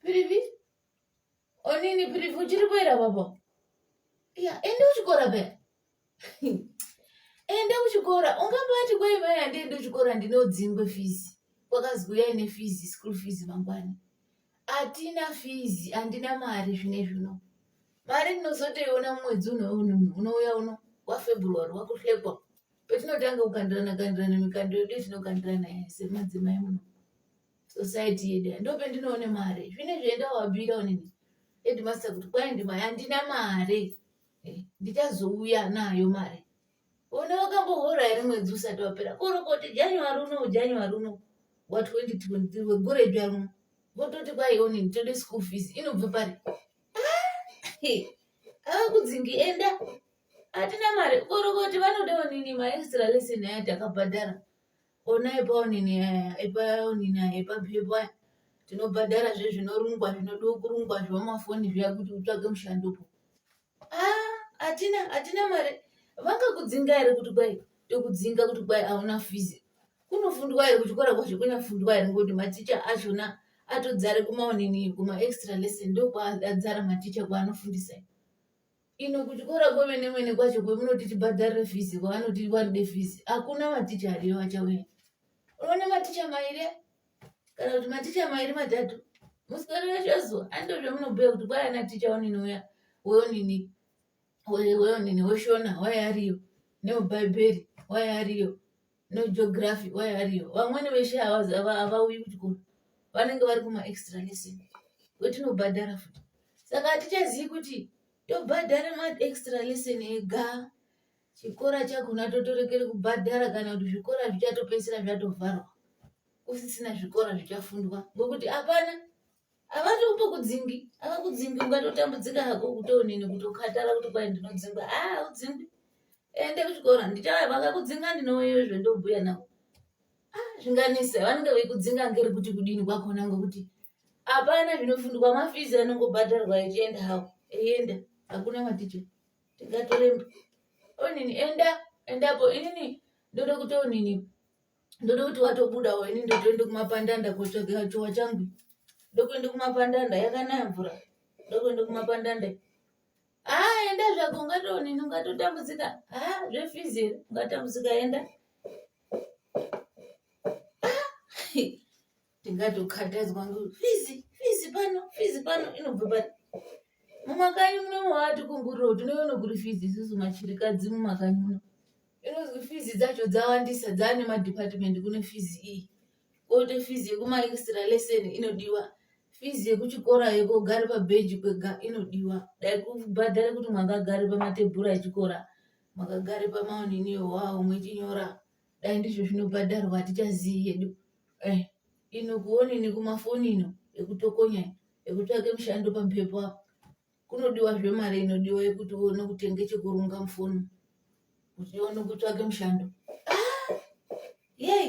Pirivi? Onini pirivi uchiripoera baba. Ya, ende uchikora be. Ende uchikora. Ungambati kwa ima ya ende uchikora ndinodzingwe fees. Kwakazguya ine fees, school fees mangwani. Atina fees, andina mari zvino. Mari ndinozotoiona mwedzi unouya uno waFebruary wakuhlekwa. Petinotanga kukandirana mikando yedu tinokandirana semadzimai muno. Society yedu. Ndo pendinoone mari. Zvine zvienda wabira onini. Headmaster kuti kwai ndima handina mari. Ndichazouya nayo mari. Ona wakambohora ere mwedzi usati wapera. Kurokoti January uno wa 2023 gore jwaruno. Vototi kwai onini tode school fees inobva pari. Kudzingi enda. Atina mari. Kurokoti vanoda onini ma extra lesson aya takabhadhara. Ona ipa onini ipa pepa. Tinobhadhara zvinorungwa zvinoda kurungwa zvamafoni zviya kuti utsvage mushandopo. Atina mari. Vakakudzinga ere kuti kwai tokudzinga kuti kwai auna fees. Kunofundwa ere kuchikora kwacho kunofundwa ere ngoti maticha achona atodzare kumaonini kuma extra lesson ndokwa adzara maticha kwaanofundisa. Ino kuchikora kwemene kwacho kwemunoti tibhadharire fees kwaanoti wanode fees. Hakuna maticha ariyo achauya. Unoona maticha mairi kana kuti maticha mairi matatu. Musikari wachozo andozve munobhuya kuti kwai ana ticha onini uya weonini weshona wayariyo neubhaibheri wayariyo negeography wayariyo. Vamweni veshe havauyi kuchikora. Vanenge vari kuma extra lesson. Wetinobhadhara futi. Saka hatichazivi kuti tobhadhara ma extra lesson ega. Chikora chakona totorekere kubhadhara kana kuti zvikora zvichatopedzisira zvatovharwa. Kusisina zvikora zvichafundwa. Ngokuti apana avatomukudzingi. Avakudzingi ungatotambudzika hako kutonini kutokatara kuti kwai ndinodzingwa. Udzingwi. Ende kuchikora ndichava vakakudzinga ndinouyeyo zvendobhuya navo. Zvinganisa vanenge veikudzinga ngeri kuti kudini kwakona ngokuti apana zvinofundwa mafizi anongobhadharwa echienda hawo. Eienda. Hakuna maticha. Tingatoremba. Onini endapo inini ndoda kuti onini ndoda kuti watobudawo inini ndotoende kumapandanda kotsvaka chuwa changu. Ndokuende kumapandanda yakanaya mvura. Ndokuende kumapandanda. Enda zvako ungatonini ungatotambudzika. Zvefizi ere ungatambudzika enda. Tingatokhatadzwa fizi pano inobva pari. Mumakanyi muno wati kumburiro tinoona kuti fizi isusu machirikadzi mumakanyi muno. Inozwi fizi dzacho dzawandisa dzane madepartment kune fizi iyi. Kote fizi yekuma extra lesson inodiwa. Fizi yekuchikora yekugara pabhenji kwega inodiwa. Dai kubhadhara kuti mwakagara pamatebhura echikora. Mwakagara pamaoniniwo wawo mwechinyora. Dai ndizvo zvinobhadharwa hatichaziyi hedu. Ino kuonini kumafoni ino ekutokonya ekutsvake mushando pamhepo apo. Kunodiwa zvemari inodiwa yekuti uone kutenge chekurunga mufoni. Kuti uone kutsvake mushando. Yei.